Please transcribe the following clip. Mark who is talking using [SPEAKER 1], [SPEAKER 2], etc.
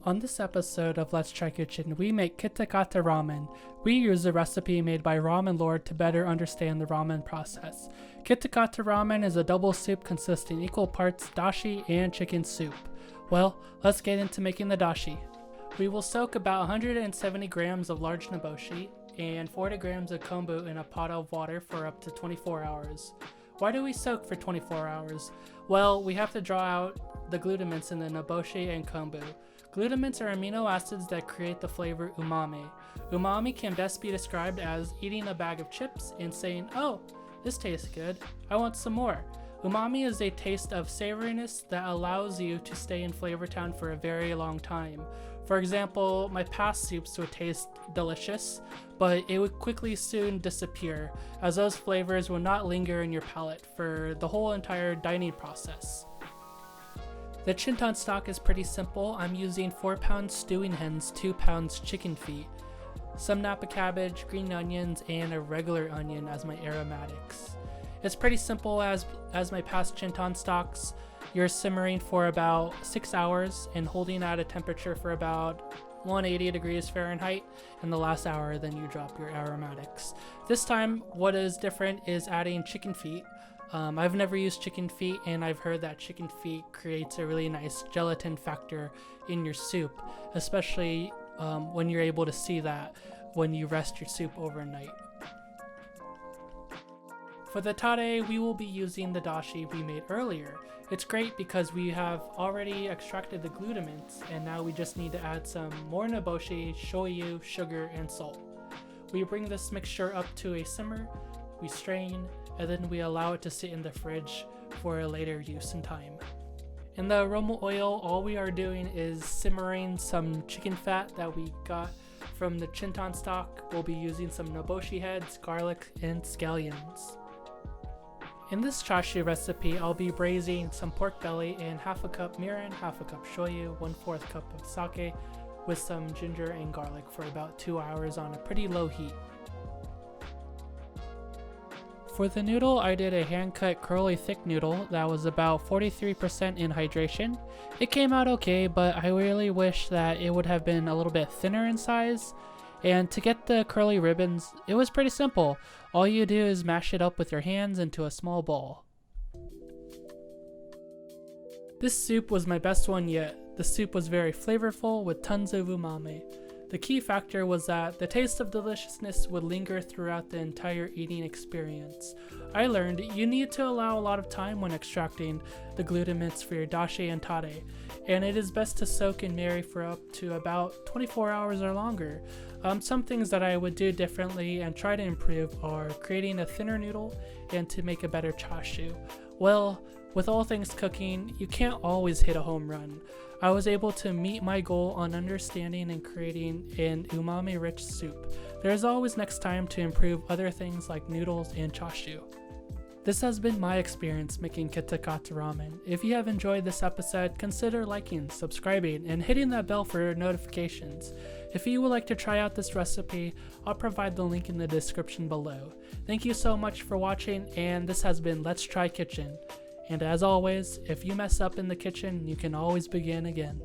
[SPEAKER 1] On this episode of Let's Try Kitchen, we make Kitakata Ramen. We use a recipe made by Ramen Lord to better understand the ramen process. Kitakata Ramen is a double soup consisting equal parts dashi and chicken soup. Well, let's get into making the dashi. We will soak about 170 grams of large naboshi and 40 grams of kombu in a pot of water for up to 24 hours. Why do we soak for 24 hours? Well, we have to draw out the glutamates in the naboshi and kombu. Glutamates are amino acids that create the flavor umami. Umami can best be described as eating a bag of chips and saying, "Oh, this tastes good, I want some more." Umami is a taste of savoriness that allows you to stay in Flavor Town for a very long time. For example, my past soups would taste delicious, but it would quickly soon disappear, as those flavors will not linger in your palate for the whole entire dining process. The chintan stock is pretty simple. I'm using 4 pounds stewing hens, 2 pounds chicken feet, some napa cabbage, green onions, and a regular onion as my aromatics. It's pretty simple as my past chintan stocks. You're simmering for about 6 hours and holding at a temperature for about 180 degrees Fahrenheit. In the last hour, then you drop your aromatics. This time, what is different is adding chicken feet. I've never used chicken feet, and I've heard that chicken feet creates a really nice gelatin factor in your soup, especially when you're able to see that when you rest your soup overnight. For the tare, we will be using the dashi we made earlier. It's great because we have already extracted the glutamates, and now we just need to add some more naboshi, shoyu, sugar, and salt. We bring this mixture up to a simmer, we strain, and then we allow it to sit in the fridge for a later use and time. In the aroma oil, all we are doing is simmering some chicken fat that we got from the chintan stock. We'll be using some naboshi heads, garlic, and scallions. In this chashu recipe, I'll be braising some pork belly in half a cup mirin, half a cup shoyu, 1/4 cup of sake with some ginger and garlic for about 2 hours on a pretty low heat. For the noodle, I did a hand-cut curly thick noodle that was about 43% in hydration. It came out okay, but I really wish that it would have been a little bit thinner in size. And to get the curly ribbons, it was pretty simple. All you do is mash it up with your hands into a small ball. This soup was my best one yet. The soup was very flavorful with tons of umami. The key factor was that the taste of deliciousness would linger throughout the entire eating experience. I learned you need to allow a lot of time when extracting the glutamates for your dashi and tare, and it is best to soak and marry for up to about 24 hours or longer. Some things that I would do differently and try to improve are creating a thinner noodle and to make a better chashu. Well, with all things cooking, you can't always hit a home run. I was able to meet my goal on understanding and creating an umami-rich soup. There's always next time to improve other things like noodles and chashu. This has been my experience making Kitakata Ramen. If you have enjoyed this episode, consider liking, subscribing, and hitting that bell for notifications. If you would like to try out this recipe, I'll provide the link in the description below. Thank you so much for watching, and this has been Let's Try Kitchen. And as always, if you mess up in the kitchen, you can always begin again.